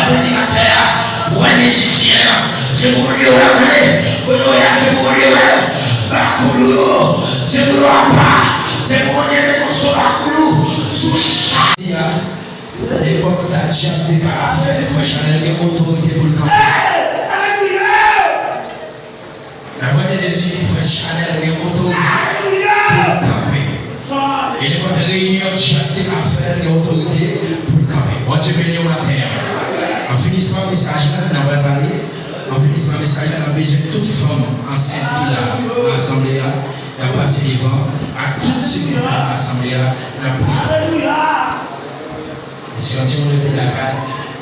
prédicateur, pour un musicien, c'est pour Dieu, c'est pour Dieu, c'est pour c'est pour Dieu, sous chaque l'époque, ça tient des parafères, il faut changer des autorités pour le camp. La voix de Dieu dit qu'il faut Chanel et autorité pour camper. Et les potes de réunion, chaque affaire et autorité pour camper. Bon Dieu béni au matin. En finissant le message, on va parler. En finissant le message, on a besoin de toute femme enceinte qui là, dans l'assemblée, on a passé devant, à toute cette dans l'assemblée, on a prié. Et si on dit on était là,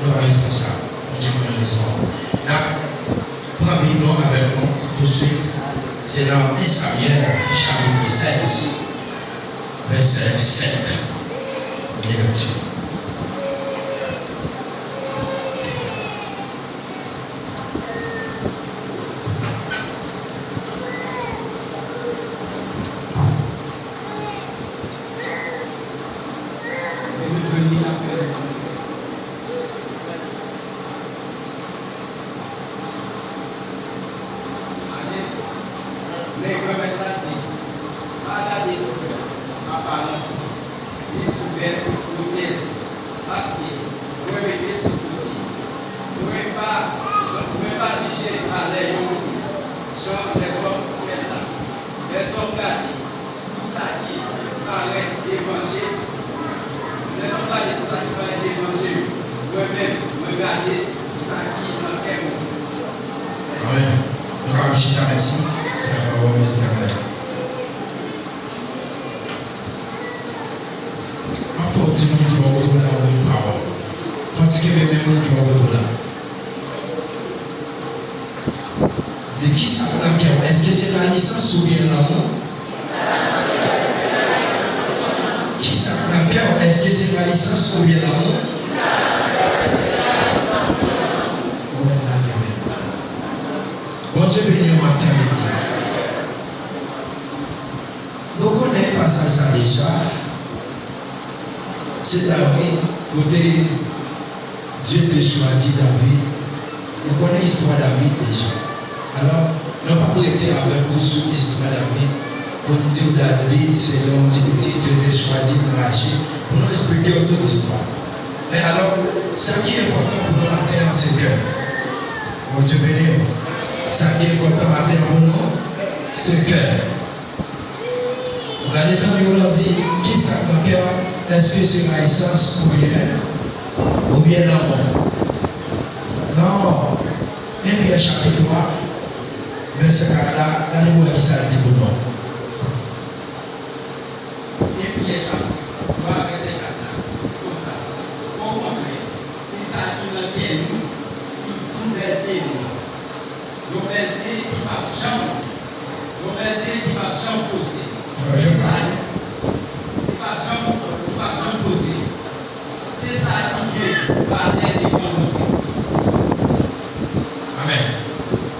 nous avons raison ça. On dit qu'on a raison. Prends Bible avec nous tout de suite. C'est dans 1 Samuel, chapitre 16, verset 7. Lecture. Est-ce que c'est la licence ou bien l'amour? Qui ça dans le cœur? Est-ce que c'est la licence ou bien l'amour? Bon Dieu béni au matin l'église. Nous connaissons pas ça déjà. C'est David, côté Dieu t'a choisi David. Nous connaissons l'histoire de David déjà. Alors, nous n'avons pas été avec vous sur l'histoire de David pour nous dire David, c'est un petit Dieu t'a choisi pour agir, pour nous expliquer toute l'histoire. Mais alors, ce qui est important pour nous matin, c'est que, mon Dieu béni, ce qui est important matin pour nous, c'est que, regardez ça, nous leur dit, qui ça dans le cœur, est-ce que c'est la licence ou bien l'amour? Non, même Pierre chapitre 3, verset 4 là, regardez-moi qui ça dit pour nous. Et Pierre chapitre 3, verset 4 là, comme ça. Pour montrer, c'est ça qui nous tient, une belle qui va jamais, qui va jamais poser. Qui va jamais poser. C'est ça qui vient par les dépenses. Amen.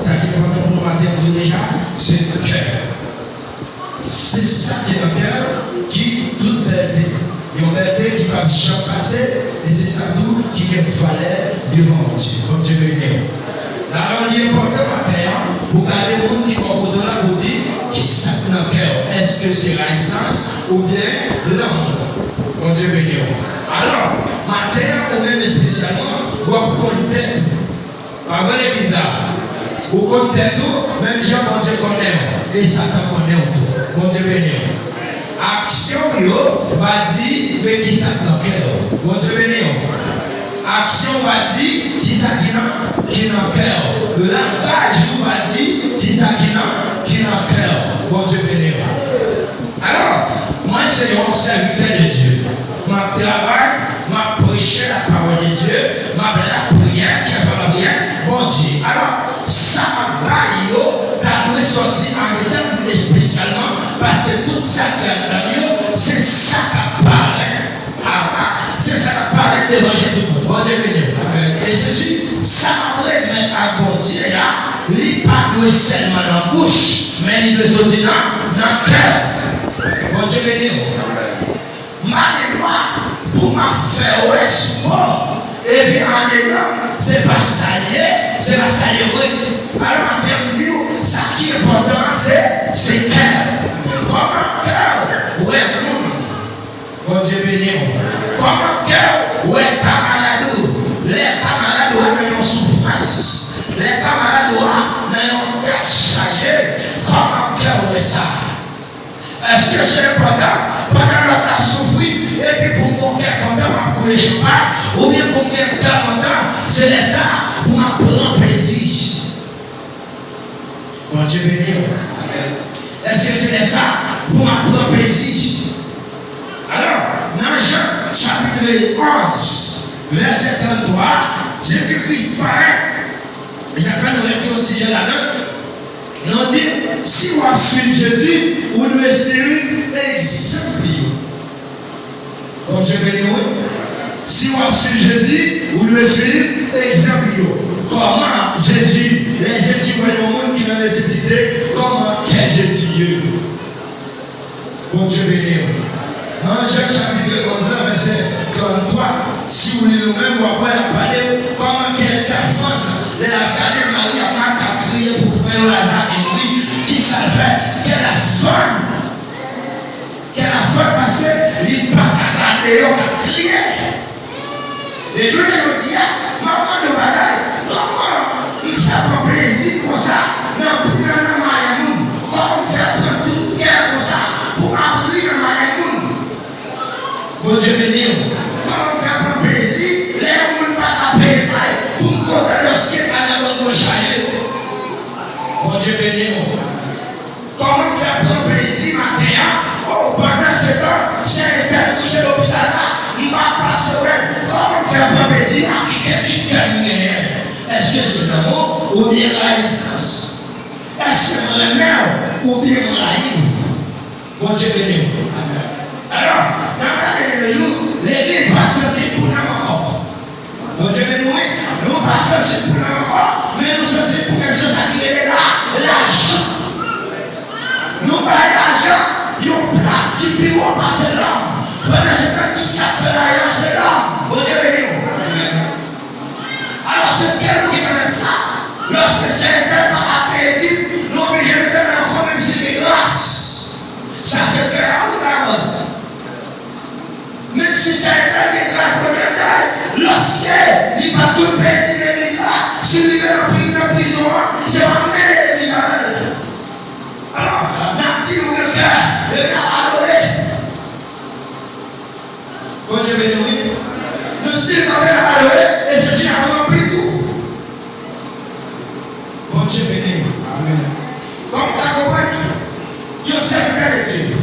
Ça qui est important pour nous matin déjà, c'est le cœur. C'est ça qui est le cœur qui toute belle. Il y a une belle qui va jamais passer et c'est ça tout qui fallait devant Dieu. Comme Dieu veut dire. Alors, il est important matin, pour garder le monde qui va au-delà pour dire qui ça dans le cœur. Est-ce que c'est la licence ou bien l'amour? Bon Dieu béni. Alors, matin, ou même spécialement, ou à connaître. Par l'église là, ou connaître tout, même Jean, bon Dieu connaît. Et Satan connaît tout. Bon Dieu béni. Action, va dire, mais qui ça dans le cœur. Bon Dieu béni. Action va dire qui ça qui dans le cœur. Le langage va dire qui ça qui dans le cœur. Bon Dieu béni. Alors, moi c'est un serviteur de Dieu. Ma travail, ma prêcher la parole de Dieu, ma prière, qui fait la prière, bon Dieu. Alors, ça va yo, t'as dû sortir en dedans spécialement parce que tout ça qui est dans nous, c'est ça qui apparaît. C'est ça qui apparaît devant tout le monde. Bon Dieu béni. Et ceci, ça va mettre à bon Dieu là, il n'est pas doué seulement dans la bouche, mais il doit sortir dans le cœur. Bon Dieu béni. Ma mémoire pour ma faire mort. Et bien en dedans, pas salier, c'est pas salier, oui. Alors, en termes de ça qui est important, c'est cœur. Comment cœur? Ouais, mon Dieu béni. Comment cœur? Ouais, camarade. Les camarades ont une souffrance. Les camarades ont une tête chargée. Comment cœur? Ouais, ça. Est-ce que c'est important? Pendant le temps souffrir, et puis pour mon cœur content, pour les gens, ou bien pour mon cœur content, c'est ça pour m'apprendre plaisir. Mon Dieu béni. Est-ce que c'est ça pour m'apprendre plaisir? Alors, dans Jean chapitre 11, verset 33, Jésus-Christ paraît, et j'entends nous retirer au sujet là-dedans. Nous dit, si vous suivez Jésus, vous devez suivre l'exemple. Bon Dieu béni, oui. Si vous suivez Jésus, vous devez suivre l'exemple. Comment Jésus, les Jésus voient le monde qui n'a nécessité, comment qu'est Jésus? Bon Dieu béni. Dans Jean chapitre 11, verset 33, si vous lisez nous-mêmes, vous allez parler comment qu'elle t'a femme, elle a regardé Marie a pas crié pour frère Lazare et Marie, qui savait qu'elle a faim. Qu'elle a faim parce que les patates ont crié. Et je lui dis, maman de bagaille, comment il fait prendre plaisir comme ça dans le mariage? Comment il fait prendre tout cœur comme ça pour abrir le mariage? Bon Dieu béni. Comment on fait prendre plaisir, les gens ne pas payer pour me compter lorsqu'il va dans le chalet. Bon Dieu béni. Comment on fait prendre plaisir maintenant? Oh, pendant ce temps, c'est un couché à l'hôpital là, je ne vais pas passer. Comment on fait prendre plaisir à qui gagne? Est-ce que c'est l'amour ou bien la distance? Est-ce que c'est l'amour ou bien la haine? Bon Dieu béni. Alors, dans le jour, l'église passe censée pour nous encore. Bon Dieu béni, nous passons censés pour nous encore, mais nous sommes censés pour quelque chose qui est là, l'argent. Nous payons l'argent, il y a une place qui peut passer l'homme. Pendant ce temps qui ça fait l'argent, c'est l'homme. Bon Dieu béni. Alors, c'est quel qui permet ça? Lorsque c'est un tel par appétit, nous obligés de donner encore même si c'est grâce. Ça, c'est clair ou pas? Même si c'est un des grâces de lorsqu'il va tout perdre l'église là, s'il est en prison, c'est ramener l'église à elle. Alors, dans petit ou le cœur, le cœur adoré. Bon Dieu béni, nous style qu'on va adorer et ceci a rempli tout. Bon Dieu béni. Amen. Comme on a compris, il y a un serviteur de Dieu.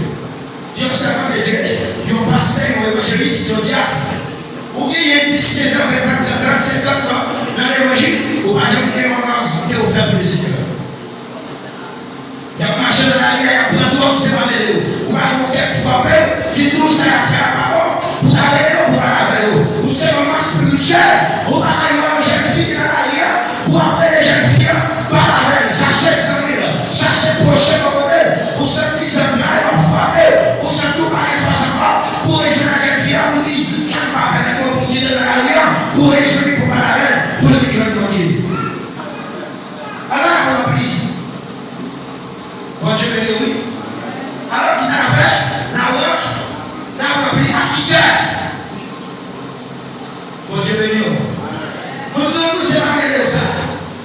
Il y a un servant de Dieu. Il y a un pasteur, il y a un évangéliste, il y a un diable. Ou bien il y a 10, 15 ans, 20 ans, 30, 50 ans dans l'évangile. Ou pas jamais dire mon nom, qui vous fait plaisir. Il y a marché dans la rue, il y a plein d'autres, c'est pas mêlé. Ou pas donc quelques fois, qui tout ça à faire par rapport. Pour aller ou pour aller avec vous. C'est un moment spirituel. Ou pas aller voir une jeune fille dans la rue, ou après les jeunes filles, par avec, chercher les amis, chercher prochain au modèle, ou sentir les amis, aller frapper, ou sentir par une façon pour les jeunes à vie, vous dire, je ne pas faire pour vous dire dans la rue, pour les jeunes pour parler avec, pour les jeunes pour dire. Alors, on a pris. Bon, je vais dire oui. Alors, qu'ils ont fait, n'a pris à qui cœur. Bon, je vais dire. Nous c'est pas mêlé ça.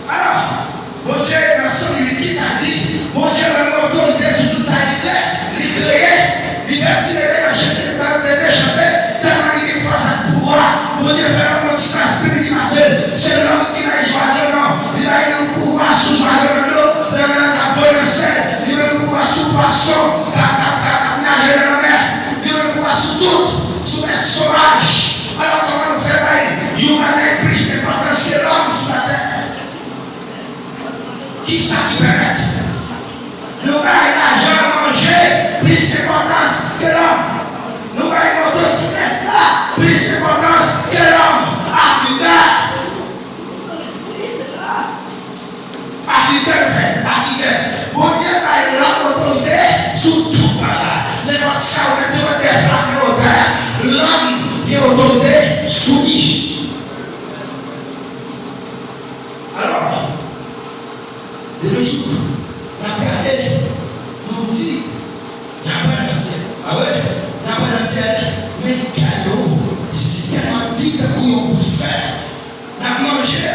Alors, bon Dieu, dans son qui ça dit, bon Dieu, dans l'autorité sur toute sa liberté, il crée, il fait petit bébé dans le chanter, tellement il est face à pouvoir. Bon Dieu, fait un petit classe public, c'est l'homme qui va choisir l'homme, il va y avoir le pouvoir sous choisir l'eau, dans la violence, il va y avoir le pouvoir sous poisson, nager dans la mer, il va y avoir le pouvoir sous tout, sous les sauvages. Alors, comment on fait pareil? Il y a plus d'importance que l'homme sur la terre. Qui ça qui permet? Nous payons l'argent à manger, plus d'importance que l'homme. Nous payons l'autocyclette là, plus d'importance que l'homme. Ah, putain! De nos jours, on a regardé, on dit, on n'a pas lancé. Ah ouais, on n'a pas lancé. Mais cadeau, si tellement dit que nous pour faire, on a mangé,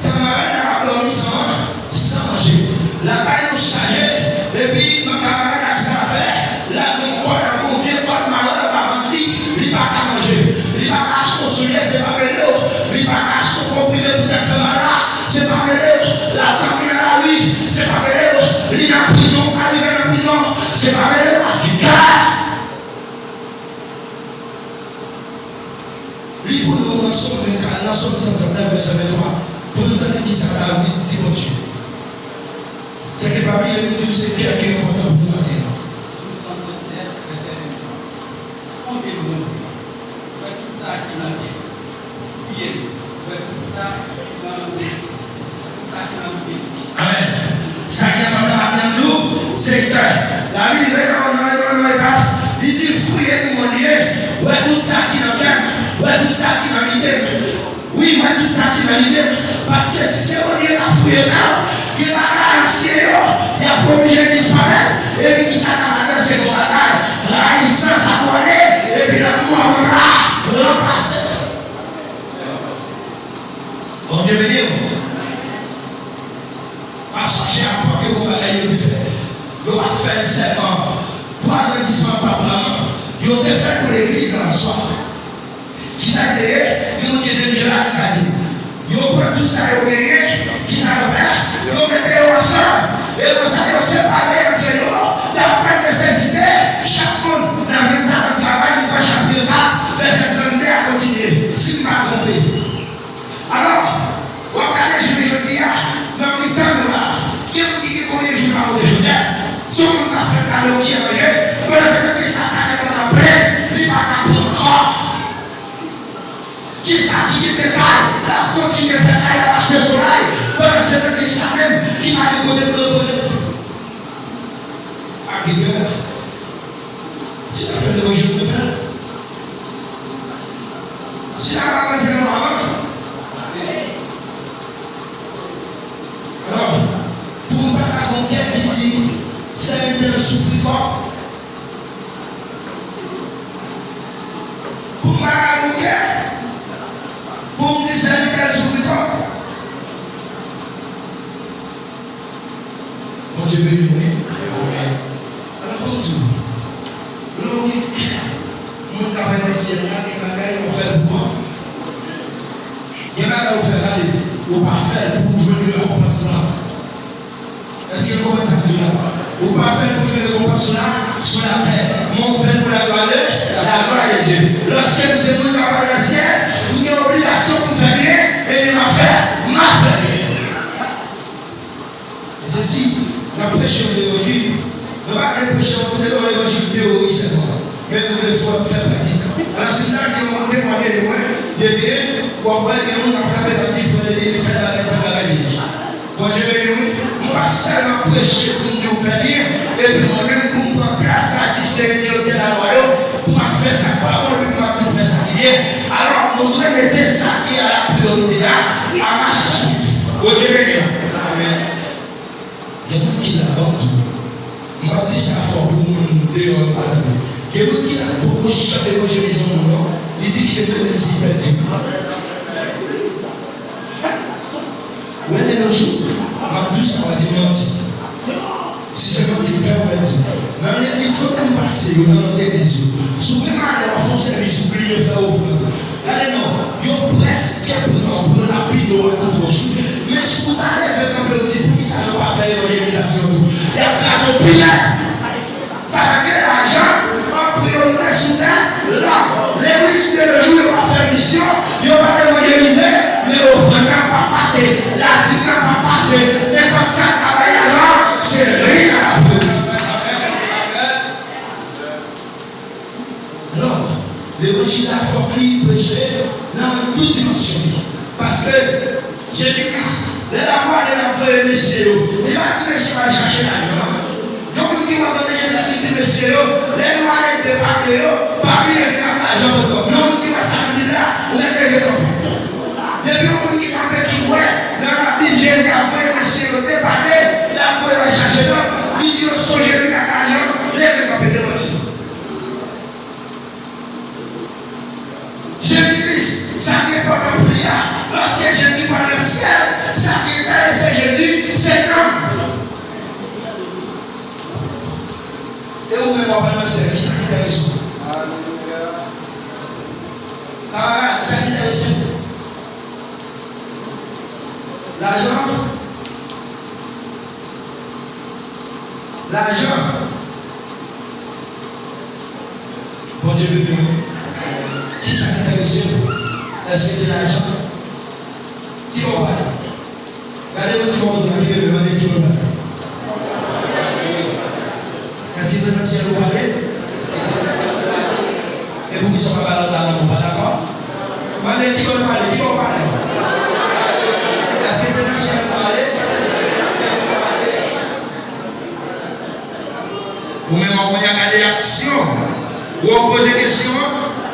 camarade a dormi sans manger. La caille nous chargée, et puis ma camarade a ça fait, là, mon corps a confié, toi, malheur, par il n'a pas manger. Il n'a pas acheté son soulier, c'est pas vélo. Il n'a pas acheté son comprimé pour être fait malade, c'est pas vélo. La dame est à lui, c'est pas vélo. Il est en prison, arrivé en prison, c'est pas vélo. Il pour nous, nous sommes 59, verset 23. Pour nous donner qui ça la vie, Timothée. C'est que la Bible nous dit c'est qui est important pour nous maintenant. Amen. Ça qui est important tout, c'est que la Bible il dit fouillez pour mon Dieu, ouais tout ça qui est dans ouais tout ça qui est dans l'idée. Oui, ouais tout ça qui est dans l'idée. Parce que si c'est mon Dieu qui a fouillé là, il va à l'ancien, il a promis de disparaître, et puis qui s'en a dans ses bagages, raïssant sa monnaie, et puis la mort là, remplacer. Bon Dieu béni. Parce que j'ai apporté vos bagages de faire. Vous allez faire le serment. Pour agrandissement par plan, ils ont fait pour l'église en soi. Qui s'est aidé, ils ont dit de là qui a dit. Ils ont pris tout ça et ont gagné. Qui s'est fait, ils ont fait ensemble. Et vous savez, on s'est parlé entre eux. D'après nécessité, chaque monde dans 20 ans de travail, il va changer pas, mais c'est demander à continuer. Si vous m'avez compris. Alors, vous regardez, je dis, dans le temps là, qui vous dit qu'on est jour par aujourd'hui? Si on a fait la logique, mais c'est que ça n'a pas après, il va pas prendre. Qui ça qui est détail, la continue à faire la vache de soleil, mais c'est que ça même qui m'a décoté pour le projet. À rigueur, si la fait de logique, je peux faire. Si la va passer avant, alors, pour ne pas raconter qui dit, c'est un souffrant. Pour me raconter, pour me dire c'est un souffrant. Mon Dieu béni, oui. Alors, bonjour. Logique, mon cabinet ciel, il y a des bagages qu'on fait pour moi. Il y a des bagages qu'on fait aller, ou pas faire pour jouer le compensation. Est-ce que vous comprenez ça? Ou pas faire pour jouer le compensation sur la terre. Mon frère pour la gloire de Dieu. Lorsque c'est nous qui avons le ciel, nous avons l'obligation pour faire bien et de m'a fait bien. Et ceci, nous prêchons l'évangile. Nous ne pas prêcher l'évangile théorie seulement, mais nous devons faire pratique. Alors, c'est là que nous avons témoigné de moi, de bien, pour voir que nous avons capé dans le petit frère de l'île, très bagarre. Bon, je vais nous, on va seulement prêcher pour nous faire bien, et puis moi-même pour nous prendre place à discerner de la royaume, pour faire ça parole, pour tout faire ça bien. Alors, nous devons mettre ça qui est à la priorité, à marcher sur. Bon, je vais nous. Amen. Il y a des gens qui l'ont vendu. Je vais dire ça fort pour nous dehors. Il y a des gens qui l'ont beaucoup jamais mangé son nom. Il dit qu'il est peut-être si perdu. Où est nos jours? On tous ça va dire menti. Si c'est menti, il fait menti. Dans l'église, quand on passe, dans l'église, souvent, on fait service, on prie, on fait offrande. Allez, non, il y a presque pour la pino et autre chose. Mais si vous allez faire un petit peu, ça ne va pas faire l'évangélisation. Il y a l'argent prière. Ça va faire l'argent en priorité soudain. Là, l'église de le jour, il va faire mission, il va évangéliser, mais offrande n'a pas passé. La dîme n'a pas passé. Mais quand ça travaille alors, c'est rien à la prière. L'évangile a fort prêché dans toute dimension. Parce que Jésus-Christ, la voix de la frère monsieur, il va dire monsieur va chercher l'argent. Donc nous disons que Jésus dit monsieur, les noirs étaient partis, parmi les gens l'argent pour toi. Donc nous disons ça dit là, on est les gens. Depuis qu'on dit qu'on fait qui voit, dans la Bible Jésus a fait monsieur départé, va chercher là, il dit au songer lui à l'argent, lève le capé de mentir. Jésus-Christ, ça qui est important pour lui, lorsque Jésus va dans le ciel, ça qui est c'est Jésus, c'est l'homme. Et vous-même, on va dans le ciel, qui ça qui t'a reçu? Camarade, ça qui t'a reçu? L'argent. L'argent. Bon Dieu, qui ça qui t'a reçu? Est-ce que c'est l'argent? Qui va parler? Regardez-vous qui va vous demander, qui va demander, qui va parler. Est-ce que c'est dans le ciel vous parlez? Et vous qui ne sont pas là, vous pas d'accord? Demandez qui va parler, qui va parler? Est-ce que c'est dans le ciel vous parlez? Vous-même, on a regardé l'action. Vous posez des questions,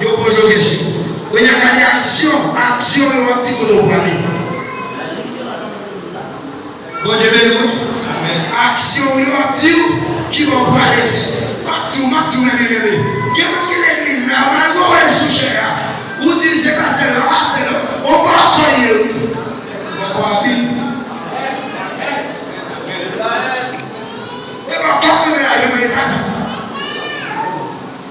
vous posez des questions. Vous avez regardé l'action, action, et vous avez dit que vous parlez. Bon Dieu béni. Action, vous avez dit qui vont parler. Tout, même bien aimé. Il y a l'église là, on a un sous-cher. Vous dites, c'est pas celle-là, on va accueillir. On va Bible. Et bien, quand on est là, il y a ça.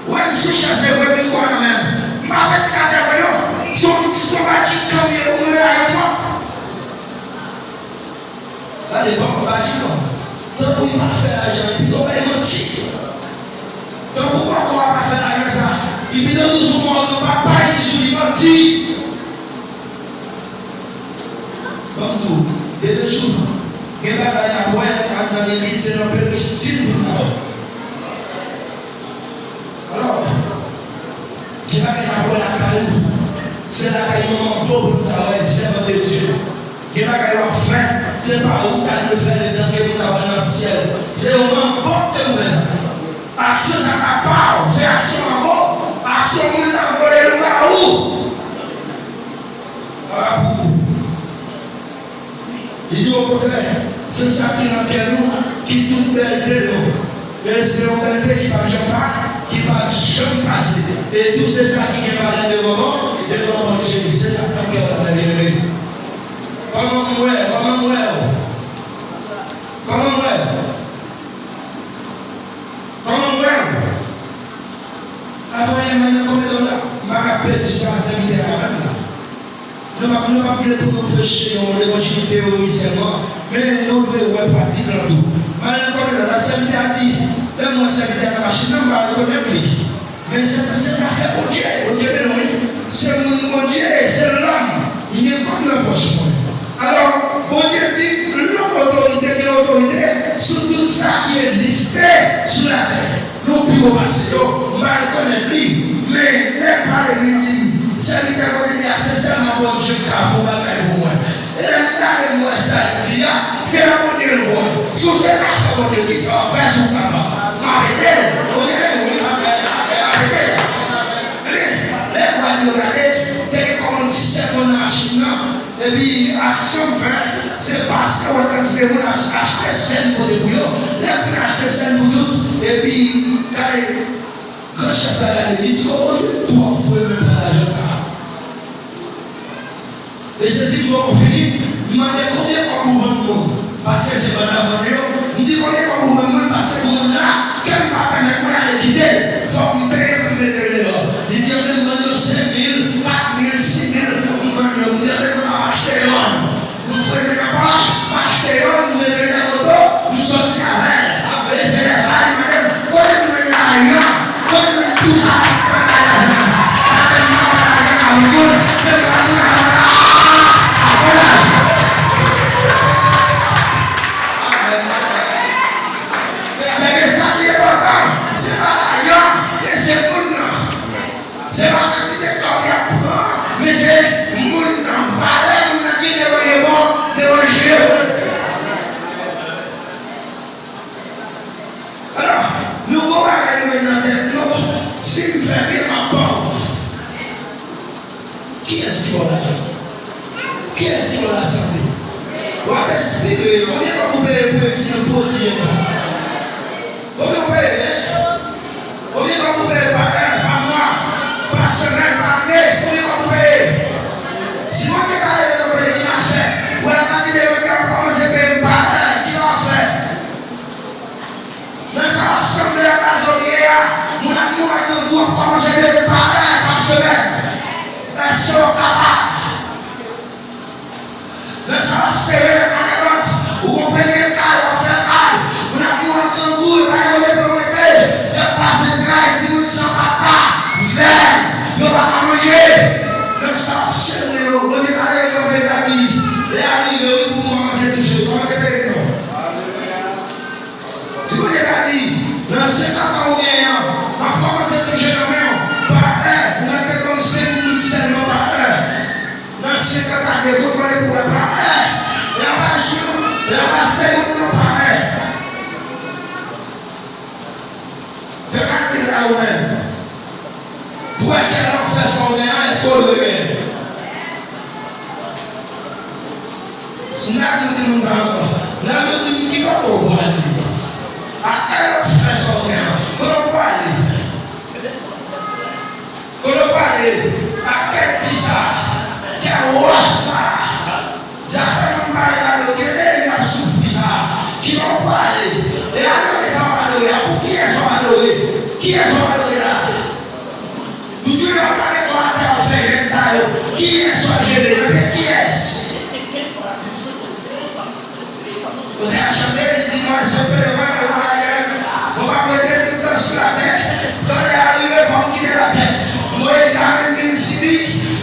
Ouais, sous-cher, c'est vrai que quoi même. Ma petite catégorie, son bâti comme il est là avec moi. Là, les banques ont bâti, non. Donc, il va faire l'argent, et puis il va mentir. Donc pourquoi on ne va pas faire rien ça? Il dit dans tout monde, on ne va pas être sur les mentir. Comme tout, il y a des jours, il y a des gens dans l'église, c'est un peu le style pour nous. Alors, il y a des gens qui ont c'est là qu'il y a un manteau pour nous travailler, c'est votre Dieu. Il y a des gens qui ont faim, c'est pas où tu as le faire les temps que vous travaillez dans le ciel. C'est au manteau que vous faites ça. Action, ça n'a pas, c'est action en haut. Action, vous l'avez volé le bas où? Voilà pour vous. Il dit au contraire, c'est ça qui est dans nous, qui toute belle de nous. Et c'est une belle qui ne va jamais passer. Et tout c'est ça qui est valé de moment, Jésus. C'est ça qui est dans la vie. Comment moi? Avant, il y a maintenant combien de dollars? Je me rappelle de ça, c'est une idée à la même. Nous ne pouvons pas pour nous prêcher, l'évangile théoriquement, mais nous devons pratiquer dans tout. Maintenant, combien de dollars? C'est une idée à dire. Même moi, c'est une idée à la machine, non, pas le même lui. Mais c'est affaire pour Dieu. C'est mon Dieu, c'est l'homme. Il est comme le poche. Alors, bon Dieu dit, l'homme autorité sur tout ça qui existait sur la terre. Nous pouvons passer, mal connaître lui, mais les parler lui dit, c'est lui qui a connu assez seulement bon Dieu qui a fait pour moi. Et là, moi, ça dit, c'est la bonne Dieu, sous ces affaires, bon Dieu, qui sont faits sous papa. Arrêtez, vous allez arrêtez. Les voix nous regarder, dès qu'on dit c'est mon machine, et puis action fait, c'est parce qu'on a acheté scène pour les bouillons, les filles acheté scène pour toutes, et puis, quand chef a regardé, il dit, oh, toi, il faut même pas l'argent ça. Et ceci, pour finir, il m'a dit combien qu'on gouvernement, parce que c'est pas la voiture, il dit combien qu'on gouvernement, parce que vous là, quel m'a permis de aller quitter, il faut que vous payiez pour mettre les dehors. Il dit, on me demande 5 000, 4 000, 6 000, vous dites, on va acheter l'homme. Nous faisons une poche, acheter l'homme, nous mettons les motos, nous sortons avec. Et c'est la salle, madame, quand vous venez à rien, quand vous venez tout ça, On va expliquer combien vous pouvez pour poser. Combien vous payez? Combien vous payez par mois, par semaine, par année? Combien vous payez? Si moi je parle de l'objet qui marchait, ou la famille de l'autre, comment je paye par heure, qui l'a fait? Dans cette assemblée à la journée, mon amour est de vous, comment je paye par heure, par semaine? Est-ce que vous êtes capable? Dans cette assemblée à la journée, où on paye les cas, on fait mal, mon amour est de vous, il va y avoir des problèmes, il n'y a pas de grâce, si vous ne sont pas, verre, il n'y a pas à manger. Le sang, c'est le héros. Le médaille, le médaille. Les arrivés, pour moi, c'est touché. Comment c'est fait, non? Si vous avez dit, dans 50 ans, on gagne, comment c'est touché, non? Par heure, vous mettez comme 5 minutes seulement par heure. Dans 50 ans, vous prenez pour par heure. Il n'y a pas de jour, il n'y a pas 5 minutes par heure. Faites partie là où même. Pour qu'elle en fasse son gain, est-ce qu'on le gagne? Si nous avons dit nous avons dit qui va au bois à elle en fait son gain, qu'on va aller. Qu'on va aller à quel petit ça, quel roi ça. J'ai fait mon mari à l'eau, qui m'a souffert ça, qui va aller. Et alors les gens vont adorer. Pour qui est-ce qu'on va adorer? Qui est-ce qu'on va adorer là? Qui est ce gêné? Qui est-ce? Vous avez acheté le dimanche, c'est peu de voir la gueule. On va mettre tout sur la tête. Quand il est arrivé, il faut quitter la tête. Moi, l'examen vient ici,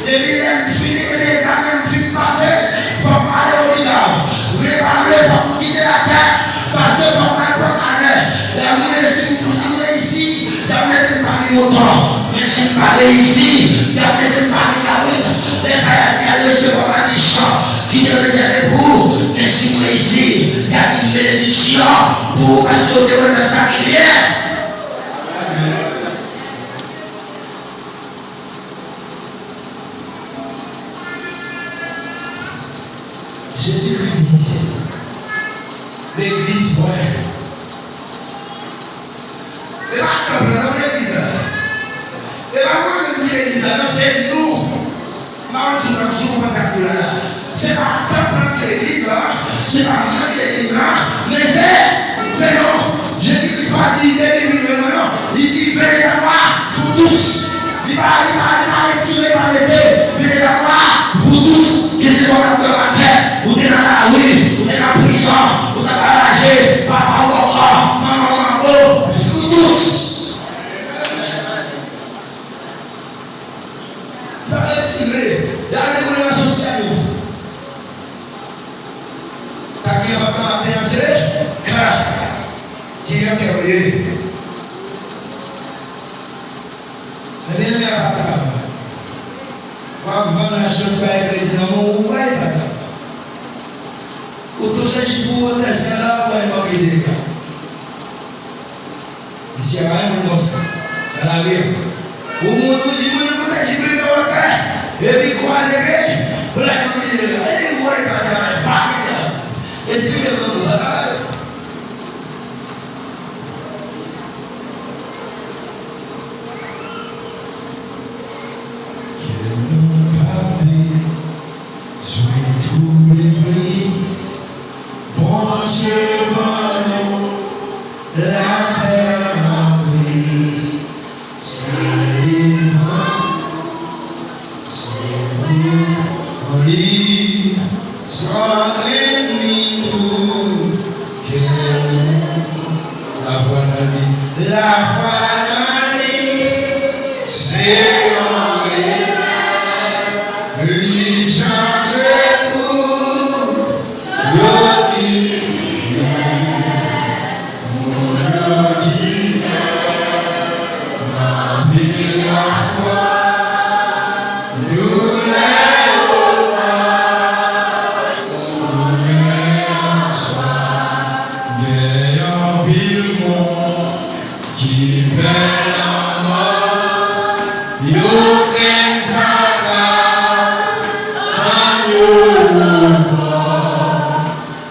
et puis il fini, et l'examen finit passer. Il faut aller au bidon. Vous voulez parler, il faut quitter la tête. Parce qu'il faut pas prendre à l'air. La monnaie, si vous signez ici, la monnaie n'est pas mis autant. Mais si vous parlez ici, la monnaie n'est pas mis la route. Les frères disent, le second a des chants qui te réservent pour vous. Mais si vous ici, il y a une bénédiction pour vous parce que vous devez le ça qui vient. Jésus-Christ dit, l'église, ouais. Et là, comme dans l'église, et là, moi, l'église, c'est nous. C'est pas temple de l'église, c'est pas moi de l'église, mais c'est non. Jésus-Christ pas dit délivrez-moi, non. Il dit venez à moi, vous tous. Il va retirer par l'épée. Venez à moi, vous tous, qui sont dans la terre, vous êtes dans la rue, vous êtes dans la prison, vous êtes arrachés, papa ou encore, maman, vous tous. Il va retirer. Il y a une relation sociale. Ça qui est important à faire, c'est clair. Qui est curieux. Mais bien, il y a pas de temps. Moi, vendre la chose avec les président, mon ouais, pas de temps. Ou tout ça, je peux tester là pour immobilier. Ici, il y a un monstre dans la rue. Au monde où j'ai pris le terre. Et puis, quoi, pour la communauté, et vous voyez pas, est-ce que vous avez tous les brises, branchez mon la terre en brise, salément. On lit sans ennemi tout que la foi n'a dit, c'est en lui changer tout, l'odi, mon odi, ma vie la foi.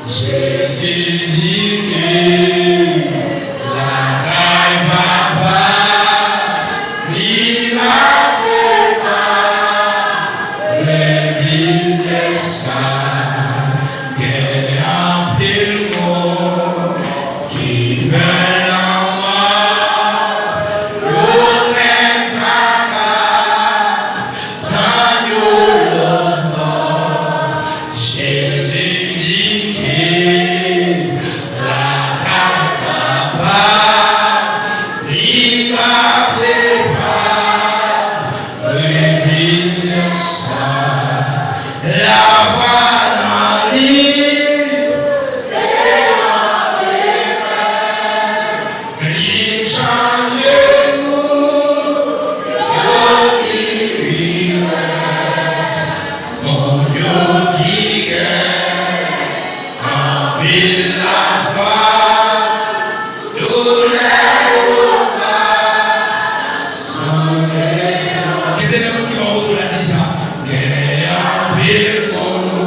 Jésus dit que la caille papa, il m'a préparé l'église escale, qu'il y a pile monde qui veut la mort, l'eau est sa dans l'eau mort. Jésus dit que la papa, il m'a préparé l'église escale. La voix dans l'île, il change tout, qui vive, mon Dieu qui gagne, en ville la voix, nous les qui est le monde qui va autour de la ça? Qu'il y a pile monde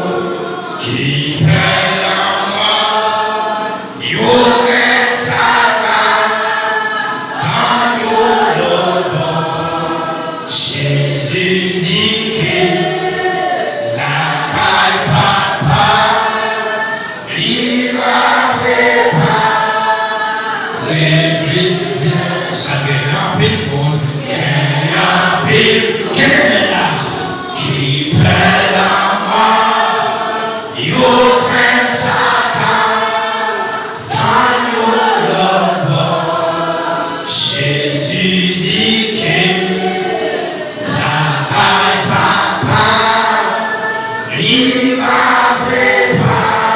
qui perd la mort, yo reste sa dans l'eau. Jésus dit que la caille papa, il va préparer ça vient un pile monde, qui est là, qui perd la mort, yo reste sa dans l'eau. Jésus dit que la caille papa, il va préparer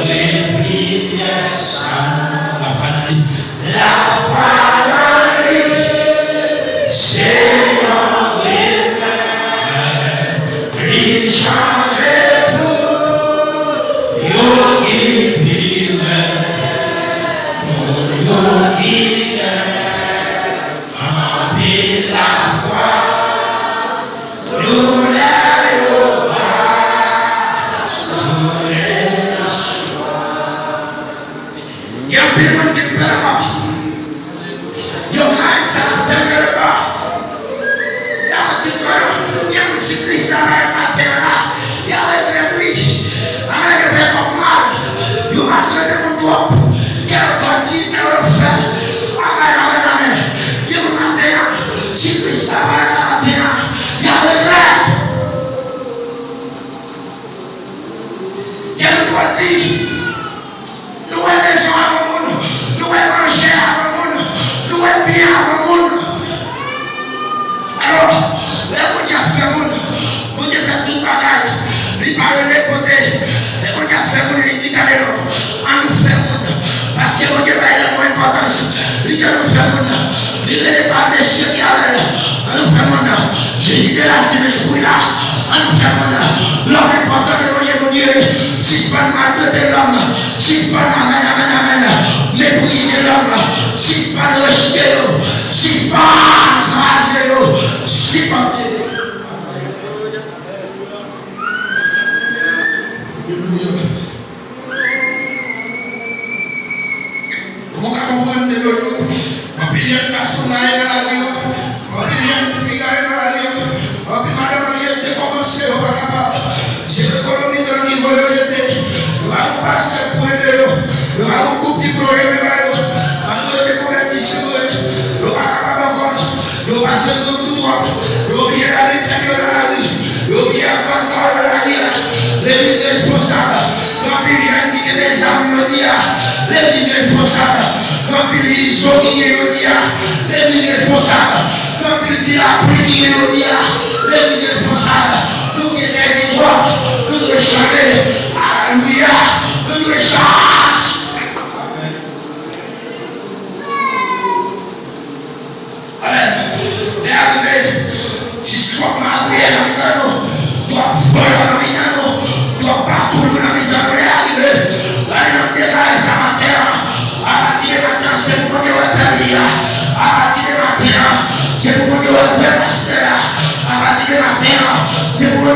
l'église escale. La famille, Seigneur, il change tout, yo qui vive, mon yo qui en pile la foi, nous les il y a plus de monde qui perd la mort. Il y a un ça derrière le bas. Il y a un petit Christ à la terre là. Il y a un lui. Avec le fait comme mal. Il y a un mon doigt. Il y a un continue de le faire. Amen, amen, amen. Il y a un terre. Si Christ à la terre. Il y a un rêve. Il y a un doigt dit. Nous aimons les gens avant le monde. Nous aimons manger avant le monde. Nous aimons bien avant le monde. Alors, les gens qui ont fait le monde, ils ont fait tout le bagage. Ils parlent les côtés. Les gens qui ont fait le monde, ils disent qu'on nous fait le monde. Parce que les gens qui ont moins d'importance, ils disent qu'on nous fait le monde. Ils ne sont pas messieurs qui avaient. On nous fait le monde. Jésus de là, c'est l'esprit là. On nous fait le monde. L'homme important de mon Dieu. Si ce n'est pas le matin de l'homme, si ce n'est pas amen, amen, amen, mépriser l'homme, si ce n'est pas le rejeter, si ce n'est pas craser, si ce n'est pas. Comment comprendre de l'eau? On peut dire que la sonne est dans la vie, on peut dire que la fille est dans la vie, on peut madame de commencer au Panama. C'est l'économie de niveau de l'été. Nous allons passer pour aider. Nous allons couper pour aider. Nous allons découvrir ici. Nous allons passer tout droit. Nous allons bien à l'intérieur de la vie. Nous allons bien à l'intérieur de la vie. L'église responsable. Nous allons bien à mes amis. L'église responsable. Nous allons bien à l'église responsable. Nous allons bien à l'église responsable. Nous qui sommes des droits, nous devons changer. Alléluia. Nous devons changer. Amen. Regardez, si ce soit ma prière dans le temps, doit voler dans le temps, doit partout dans le temps, regardez. Allez, on dit, ça matin, à partir de maintenant, c'est pour nous établir. À partir de maintenant, c'est pour nous faire pasteur. À partir de maintenant, c'est pour nous